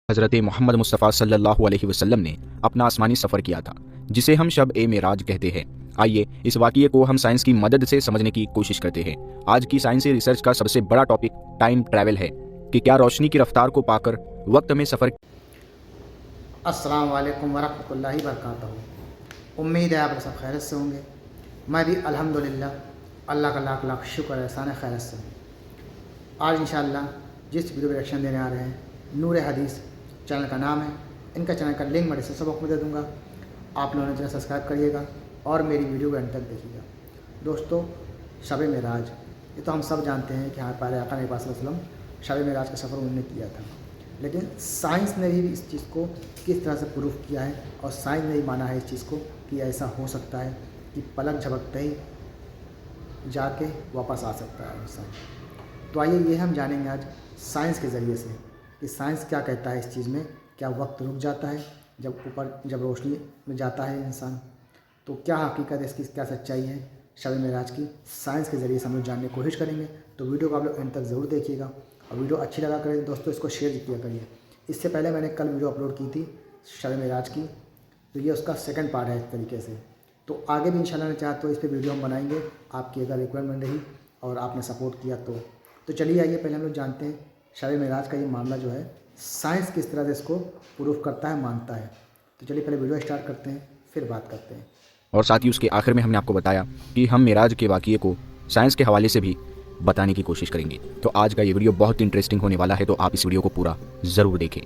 हज़रत मोहम्मद मुस्तफ़ा सल्लल्लाहु अलैहि वसल्लम ने अपना आसमानी सफ़र किया था, जिसे हम शब ए मेराज कहते हैं। आइए इस वाक़ये को हम साइंस की मदद से समझने की कोशिश करते हैं। आज की साइंसी रिसर्च का सबसे बड़ा टॉपिक टाइम ट्रैवल है कि क्या रोशनी की रफ्तार को पाकर वक्त में सफ़र। अस्सलाम वालेकुम वरहमतुल्लाहि वबरकातुहू। उम्मीद है आप सब खैरियत से होंगे। मैं भी अल्हम्दुलिल्लाह अल्लाह का लाख लाख शुक्र एहसान खैरियत से हूँ। आज इंशाअल्लाह जिस वीडियो रिएक्शन देने आ रहे हैं नूर हदीस चैनल का नाम है। इनका चैनल का लिंक मैं डिस्क्रिप्शन बॉक्स में दे दूँगा। आप लोगों ने चैनल सब्सक्राइब करिएगा और मेरी वीडियो को एंड तक देखिएगा। दोस्तों, शब मेराज ये तो हम सब जानते हैं कि हाँ प्यारे आका नबी पाक सल्लल्लाहु अलैहि वसल्लम शब मेराज का सफ़र उन्होंने किया था, लेकिन साइंस ने भी इस चीज़ को किस तरह से प्रूफ किया है और साइंस ने भी माना है इस चीज़ को कि ऐसा हो सकता है कि पलक झपकते ही जाके वापस आ सकता है इंसान। तो आइए ये हम जानेंगे आज साइंस के ज़रिए से कि साइंस क्या कहता है इस चीज़ में। क्या वक्त रुक जाता है जब रोशनी में जाता है इंसान? तो क्या हकीकत है इसकी, क्या सच्चाई है शब मेराज की? साइंस के ज़रिए से हम लोग जानने की कोशिश करेंगे। तो वीडियो को आप लोग एंड तक ज़रूर देखिएगा और वीडियो अच्छी लगा करें दोस्तों इसको शेयर किया करिए। इससे पहले मैंने कल वीडियो अपलोड की थी शब मेराज की, तो ये उसका सेकंड पार्ट है इस तरीके से। तो आगे भी इंशाल्लाह ने चाहा तो इस पर वीडियो हम बनाएंगे, आपकी अगर रिक्वायरमेंट रही और आपने सपोर्ट किया तो चलिए आइए पहले हम लोग जानते हैं शब मेराज का ये मामला जो है साइंस किस तरह से इसको प्रूफ करता है, मानता है। तो चलिए पहले वीडियो स्टार्ट करते हैं, फिर बात करते हैं। और साथ ही उसके आखिर में हमने आपको बताया कि हम मेराज के वाक़ये को साइंस के हवाले से भी बताने की कोशिश करेंगे। तो आज का ये वीडियो बहुत इंटरेस्टिंग होने वाला है, तो आप इस वीडियो को पूरा ज़रूर देखें।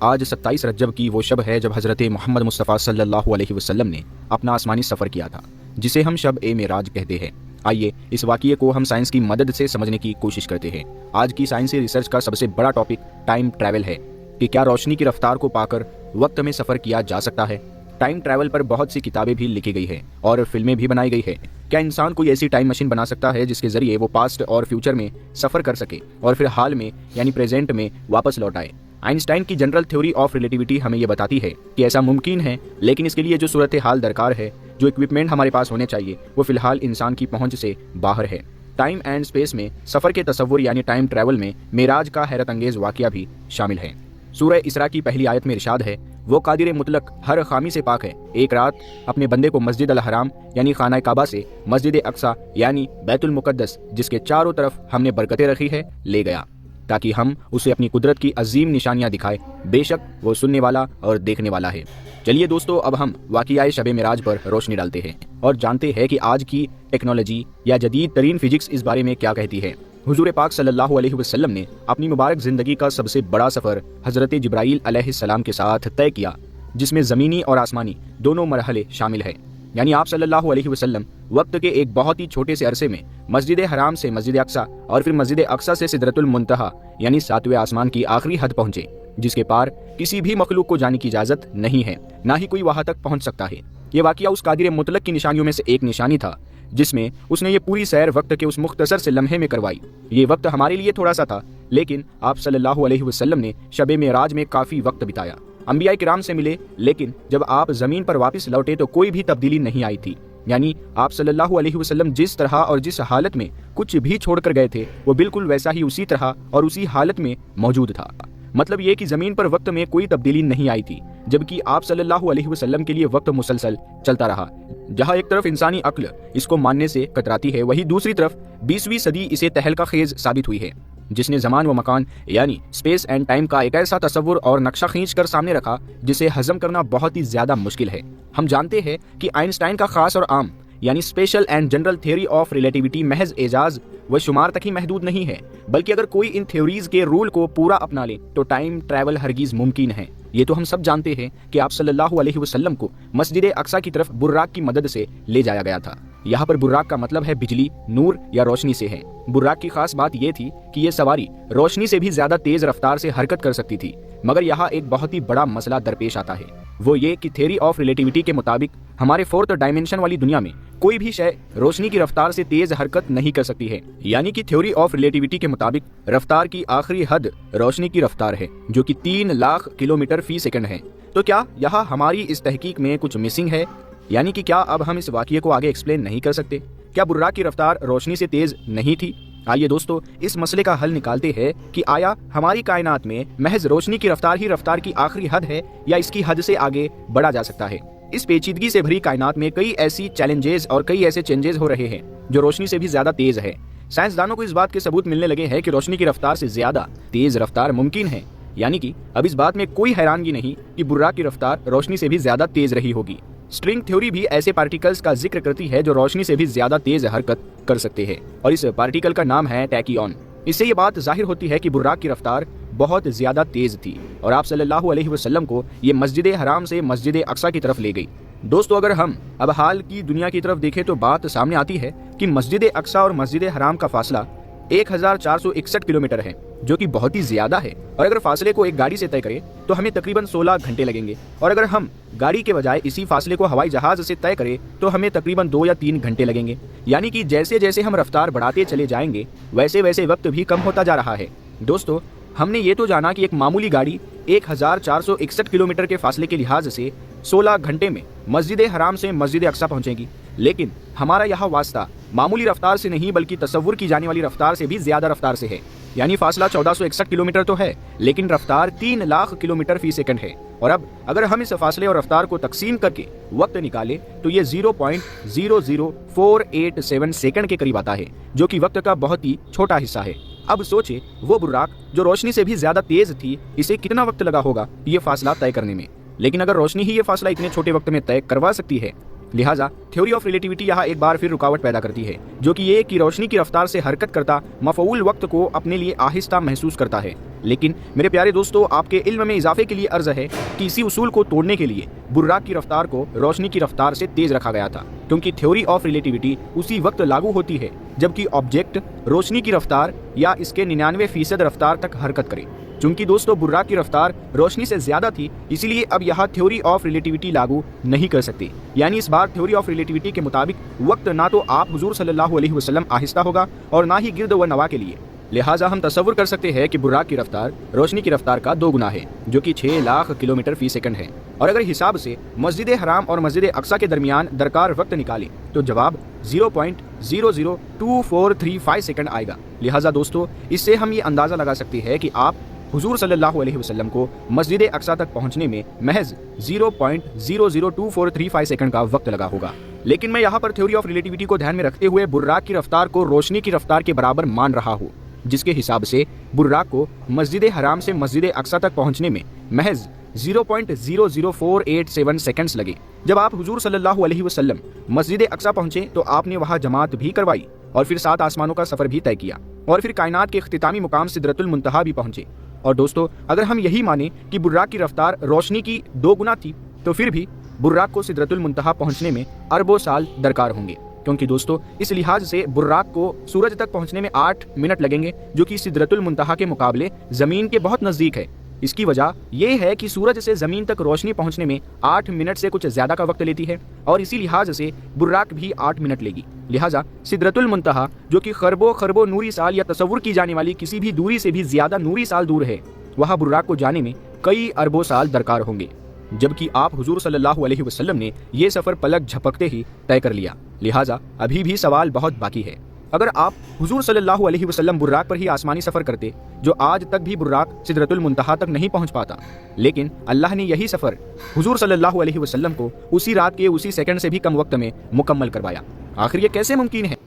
आज 27 रजब की वो शब है जब हज़रत मोहम्मद मुस्तफ़ा सल्लल्लाहु अलैहि वसल्लम ने अपना आसमानी सफ़र किया था, जिसे हम शब ए मेराज कहते हैं। आइए इस वाक़ये को हम साइंस की मदद से समझने की कोशिश करते हैं। आज की साइंसी रिसर्च का सबसे बड़ा टॉपिक टाइम ट्रैवल है कि क्या रोशनी की रफ्तार को पाकर वक्त में सफ़र किया जा सकता है। टाइम ट्रैवल पर बहुत सी किताबें भी लिखी गई है और फिल्में भी बनाई गई है। क्या इंसान कोई ऐसी टाइम मशीन बना सकता है जिसके ज़रिए वो पास्ट और फ्यूचर में सफ़र कर सके और फिर हाल में यानी प्रेजेंट में वापस लौट आए? आइंस्टाइन की जनरल थ्योरी ऑफ रिलेटिविटी हमें ये बताती है कि ऐसा मुमकिन है, लेकिन इसके लिए जो सूरत हाल दरकार है, जो इक्विपमेंट हमारे पास होने चाहिए, वो फिलहाल इंसान की पहुंच से बाहर है। टाइम एंड स्पेस में सफ़र के तसव्वुर यानी टाइम ट्रैवल में मेराज का हैरत अंगेज वाक़या भी शामिल है। सूरह इसरा की पहली आयत में इरशाद है, वो कादिर मुतलक हर खामी से पाक है, एक रात अपने बंदे को मस्जिद अल हराम यानी खाना काबा से मस्जिद अक्सा यानी बैतुल मुकद्दस जिसके चारों तरफ हमने बरकतें रखी है ले गया, ताकि हम उसे अपनी कुदरत की अजीम निशानियां दिखाए। बेशक वो सुनने वाला और देखने वाला है। चलिए दोस्तों, अब हम वाक़िया शब मेराज पर रोशनी डालते हैं और जानते हैं कि आज की टेक्नोलॉजी या जदीद तरीन फिजिक्स इस बारे में क्या कहती है। हुजूर पाक सल्लल्लाहु अलैहि वसल्लम ने अपनी मुबारक ज़िंदगी का सबसे बड़ा सफ़र हज़रत जिब्राईल अलैहिस्सलाम के साथ तय किया, जिसमें ज़मीनी और आसमानी दोनों मरहले शामिल हैं। यानी आप सल्लल्लाहु अलैहि वसल्लम वक्त के एक बहुत ही छोटे से अरसे में मस्जिद हराम से मस्जिद अक्सा और फिर मस्जिद अक्सा से सिदरतुल मुंतहा यानी 7वें आसमान की आखिरी हद पहुंचे, जिसके पार किसी भी मखलूक को जाने की इजाज़त नहीं है, ना ही कोई वहां तक पहुंच सकता है। ये वाक़या उस कादिर मुतलक की निशानियों में से एक निशानी था, जिसमें उसने ये पूरी सैर वक्त के उस मुख्तसर से लम्हे में करवाई। ये वक्त हमारे लिए थोड़ा सा था, लेकिन आप सल्लल्लाहु अलैहि वसल्लम ने शब मेराज में काफ़ी वक्त बिताया। अंबिया किराम से मिले, लेकिन जब आप ज़मीन पर वापस लौटे तो कोई भी तब्दीली नहीं आई थी। यानी आप सल्लल्लाहु अलैहि वसल्लम जिस तरह और जिस हालत में कुछ भी छोड़कर गए थे, वो बिल्कुल वैसा ही उसी तरह और उसी हालत में मौजूद था। मतलब ये कि ज़मीन पर वक्त में कोई तब्दीली नहीं आई थी, जबकि आप सल्लल्लाहु अलैहि वसल्लम के लिए वक्त मुसलसल चलता रहा। जहाँ एक तरफ इंसानी अक्ल इसको मानने से कतराती है, वहीं दूसरी तरफ 20वीं सदी इसे तहलका खेज साबित हुई है, जिसने ज़मान व मकान यानी स्पेस एंड टाइम का एक ऐसा तस्वुर और नक्शा खींच कर सामने रखा जिसे हजम करना बहुत ही ज़्यादा मुश्किल है। हम जानते हैं कि आइंस्टाइन का खास और आम यानी special and general theory of relativity महज एजाज व शुमार तक ही महदूद नहीं है, बल्कि अगर कोई इन थ्योरीज के रूल को पूरा अपना ले तो टाइम ट्रैवल हरगिज मुमकिन है। ये तो हम सब जानते हैं कि आप सल्लल्लाहु अलैहि वसल्लम को मस्जिद अक्सा की तरफ बुर्राक की मदद से ले जाया गया था। यहाँ पर बुर्राक का मतलब है बिजली, नूर या रोशनी से है। बुर्राक की खास बात यह थी कि ये सवारी रोशनी से भी ज्यादा तेज रफ्तार से हरकत कर सकती थी। मगर यहाँ एक बहुत ही बड़ा मसला दरपेश आता है, वो ये कि थ्योरी ऑफ रिलेटिविटी के मुताबिक हमारे फोर्थ डायमेंशन वाली दुनिया में कोई भी शय रोशनी की रफ्तार से तेज हरकत नहीं कर सकती है। यानी कि थ्योरी ऑफ रिलेटिविटी के मुताबिक रफ्तार की आखिरी हद रोशनी की रफ्तार है, जो कि 3 लाख किलोमीटर फी सेकंड है। तो क्या यहाँ हमारी इस तहकीक में कुछ मिसिंग है? यानी कि क्या अब हम इस वाक़ये को आगे एक्सप्लेन नहीं कर सकते? क्या बुर्राक की रफ्तार रोशनी से तेज नहीं थी? आइए दोस्तों इस मसले का हल निकालते हैं कि आया हमारी कायनात में महज रोशनी की रफ्तार ही रफ्तार की आखिरी हद है या इसकी हद से आगे बढ़ा जा सकता है। इस पेचीदगी से भरी कायनात में कई ऐसी चैलेंजेस और कई ऐसे चेंजेस हो रहे हैं जो रोशनी से भी ज्यादा तेज है। साइंसदानों को इस बात के सबूत मिलने लगे हैं कि रोशनी की रफ्तार से ज्यादा तेज रफ्तार मुमकिन है, यानी कि अब इस बात में कोई हैरानगी नहीं कि बुर्राक की रफ्तार रोशनी से भी ज्यादा तेज रही होगी। स्ट्रिंग थ्योरी भी ऐसे पार्टिकल्स का जिक्र करती है जो रोशनी से भी ज्यादा तेज हरकत कर सकते हैं और इस पार्टिकल का नाम है टैकियन। इससे ये बात जाहिर होती है कि बुर्राक की रफ्तार बहुत ज्यादा तेज थी और आप सल्लल्लाहु अलैहि वसल्लम को ये मस्जिद हराम से मस्जिद अक्सा की तरफ ले गई। दोस्तों अगर हम अब हाल की दुनिया की तरफ देखें तो बात सामने आती है कि मस्जिद अक्सा और मस्जिद हराम का फासला 1461 किलोमीटर है, जो कि बहुत ही ज्यादा है। और अगर फासले को एक गाड़ी से तय करें तो हमें तकरीबन 16 घंटे लगेंगे और अगर हम गाड़ी के बजाय इसी फासले को हवाई जहाज से तय करें तो हमें तकरीबन 2 या 3 घंटे लगेंगे। यानी कि जैसे जैसे हम रफ्तार बढ़ाते चले जाएंगे वैसे वैसे वक्त भी कम होता जा रहा है। दोस्तों हमने ये तो जाना कि एक मामूली गाड़ी 1461 किलोमीटर के फासले के लिहाज से 16 घंटे में मस्जिद हराम से मस्जिद अक्सा पहुंचेगी, लेकिन हमारा यहाँ वास्ता मामूली रफ्तार से नहीं बल्कि तसव्वुर की जाने वाली रफ्तार से भी ज्यादा रफ्तार से है। यानी फासला 1461 किलोमीटर तो है लेकिन रफ्तार 3 लाख किलोमीटर फी सेकंड है। और अब अगर हम इस फासले और रफ्तार को तकसीम करके वक्त निकाले तो ये 0.00487 सेकंड के करीब आता है, जो कि वक्त का बहुत ही छोटा हिस्सा है। अब सोचे वो बुर्राक जो रोशनी से भी ज्यादा तेज थी, इसे कितना वक्त लगा होगा ये फासला तय करने में। लेकिन अगर रोशनी ही ये फासला इतने छोटे वक्त में तय करवा सकती है, लिहाजा थ्योरी ऑफ रिलेटिविटी यहाँ एक बार फिर रुकावट पैदा करती है, जो कि ये कि रोशनी की रफ्तार से हरकत करता मफऊल वक्त को अपने लिए आहिस्ता महसूस करता है। लेकिन मेरे प्यारे दोस्तों आपके इल्म में इजाफे के लिए अर्ज है कि इसी उसूल को तोड़ने के लिए बुर्राक की रफ्तार को रोशनी की रफ्तार से तेज रखा गया था, क्योंकि थ्योरी ऑफ रिलेटिविटी उसी वक्त लागू होती है जबकि ऑब्जेक्ट रोशनी की रफ्तार या इसके 99% रफ्तार तक हरकत करे। चूंकि दोस्तों बुर्राक की रफ्तार रोशनी से ज्यादा थी, इसीलिए अब यहाँ थ्योरी ऑफ रिलेटिविटी लागू नहीं कर सकते। यानी इस बार थ्योरी ऑफ रिलेटिविटी के मुताबिक वक्त ना तो आप हुजूर सल्लल्लाहु अलैहि वसल्लम आहिस्ता होगा और ना ही गिर्द व नवा के लिए। लिहाजा हम तसव्वुर कर सकते हैं कि बुर्राक की रफ्तार रोशनी की रफ्तार का 2 गुना है, जो कि 6 लाख किलोमीटर फी सेकंड है। और अगर हिसाब से मस्जिद हराम और मस्जिद अक्सा के दरमियान दरकार वक्त निकालें तो जवाब 0.00243 सेकंड आएगा। लिहाजा दोस्तों इससे हम ये अंदाज़ा लगा सकते हैं कि आप हुजूर सल्लल्लाहु अलैहि वसल्लम को मस्जिद अक्सा तक पहुंचने में महज 0.00243 सेकंड का वक्त लगा होगा। लेकिन मैं यहाँ पर थ्योरी ऑफ रिलेटिविटी को ध्यान में रखते हुए बुर्राक की रफ्तार को रोशनी की रफ्तार के बराबर मान रहा हूँ, जिसके हिसाब से बुर्राक को मस्जिद हराम से मस्जिद अक्सा तक पहुंचने में महज 0.00487 सेकंड्स लगे। जब आप हुजूर सल्लल्लाहु अलैहि वसल्लम मस्जिद अक्सा पहुंचे तो आपने वहां जमात भी करवाई और फिर 7 आसमानों का सफर भी तय किया और फिर कायनात के इख्तितामी मुकाम सिदरतुल मुंतहा भी पहुंचे। और दोस्तों अगर हम यही माने कि बुर्राक की रफ्तार रोशनी की 2 गुना थी तो फिर भी बुर्राक को सिदरतुल मुंतहा पहुंचने में अरबों साल दरकार होंगे, क्योंकि दोस्तों इस लिहाज से बुर्राक को सूरज तक पहुंचने में 8 मिनट लगेंगे, जो कि सिदरतुल मुंतहा के मुकाबले जमीन के बहुत नजदीक है। इसकी वजह यह है कि सूरज से जमीन तक रोशनी पहुंचने में 8 मिनट से कुछ ज्यादा का वक्त लेती है और इसी लिहाज से बुर्राक भी 8 मिनट लेगी। लिहाजा सिदरतुल मुंतहा जो कि खरबों खरबों नूरी साल या तसव्वुर की जाने वाली किसी भी दूरी से भी ज्यादा नूरी साल दूर है, वहाँ बुर्राक को जाने में कई अरबों साल दरकार होंगे, जबकि आप हुजूर सल्लल्लाहु अलैहि वसल्लम ने ये सफर पलक झपकते ही तय कर लिया। लिहाजा अभी भी सवाल बहुत बाकी है। अगर आप हुजूर सल्लल्लाहु अलैहि वसल्लम बुर्राक पर ही आसमानी सफर करते, जो आज तक भी बुर्राक सिदरतुल मुंतहा तक नहीं पहुंच पाता, लेकिन अल्लाह ने यही सफर हुजूर सल्लल्लाहु अलैहि वसल्लम को उसी रात के उसी सेकंड से भी कम वक्त में मुकम्मल करवाया। आखिर ये कैसे मुमकिन है?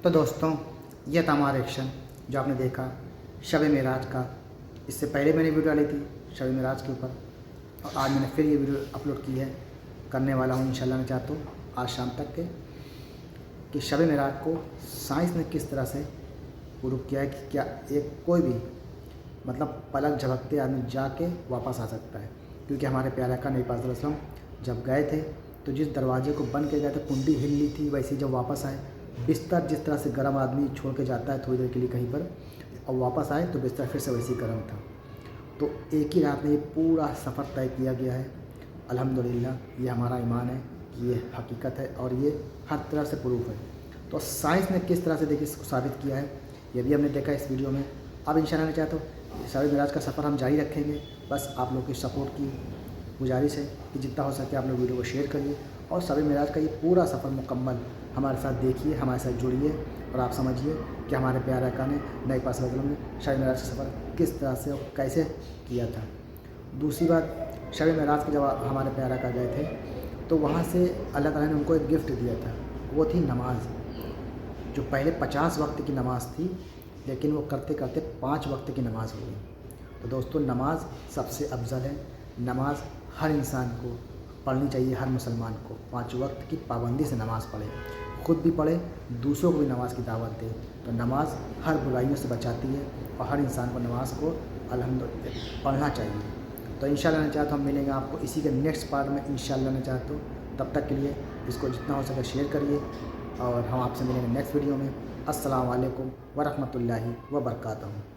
तो दोस्तों यह था हमारा एक्शन जो आपने देखा शब मेराज का। इससे पहले मैंने वीडियो डाली थी शब मेराज के ऊपर और आज मैंने फिर ये वीडियो अपलोड की है, करने वाला हूँ इंशाल्लाह। मैं चाहता हूँ आज शाम तक के कि शब मेराज को साइंस ने किस तरह से प्रूव किया है कि क्या एक कोई भी मतलब पलक झपकते आदमी जाके वापस आ सकता है। क्योंकि हमारे प्यारे आका नबी पाक सल्लल्लाहु अलैहि वसल्लम जब गए थे तो जिस दरवाजे को बंद के गए थे कुंडी हिल ली थी, वैसे जब वापस आए बिस्तर जिस तरह से गर्म आदमी छोड़ के जाता है थोड़ी देर के लिए कहीं पर और वापस आए तो बिस्तर फिर से वैसे ही गर्म था। तो एक ही रात में ये पूरा सफ़र तय किया गया है। अल्हम्दुलिल्लाह ये हमारा ईमान है कि ये हकीकत है और ये हर तरह से प्रूफ है। तो साइंस ने किस तरह से देखिए इसको साबित किया है ये भी हमने देखा इस वीडियो में। अब इंशाल्लाह मैं चाहता हूँ शब मेराज का सफ़र हम जारी रखेंगे। बस आप लोग की सपोर्ट की गुजारिश है कि जितना हो सके आप लोग वीडियो को शेयर करिए और शब मेराज का ये पूरा सफ़र मुकम्मल हमारे साथ देखिए, हमारे साथ जुड़िए और आप समझिए कि हमारे प्यारे आका ने नबी पाक सल्लल्लाहु अलैहि वसल्लम ने शब मेराज का सफ़र किस तरह से और कैसे किया था। दूसरी बात, शब मेराज के जब हमारे प्यारे आका गए थे तो वहाँ से अल्लाह ताला ने उनको एक गिफ्ट दिया था, वो थी नमाज। जो पहले 50 वक्त की नमाज़ थी, लेकिन वो करते करते 5 वक्त की नमाज़ हो गई। तो दोस्तों, नमाज सबसे अफजल है। नमाज हर इंसान को पढ़नी चाहिए, हर मुसलमान को 5 वक्त की पाबंदी से नमाज़ पढ़े, खुद भी पढ़े, दूसरों को भी नमाज की दावत दे। तो नमाज हर बुराइयों से बचाती है और हर इंसान को नमाज को अल्हम्दुलिल्लाह पढ़ना चाहिए। तो इंशाअल्लाह ने चाहा तो हम मिलेंगे आपको इसी के नेक्स्ट पार्ट में, इंशाअल्लाह ने चाहा तो। तब तक के लिए इसको जितना हो सके शेयर करिए और हम आपसे मिलेंगे नेक्स्ट वीडियो में। अस्सलाम वालेकुम व रहमतुल्लाहि व बरकातहू।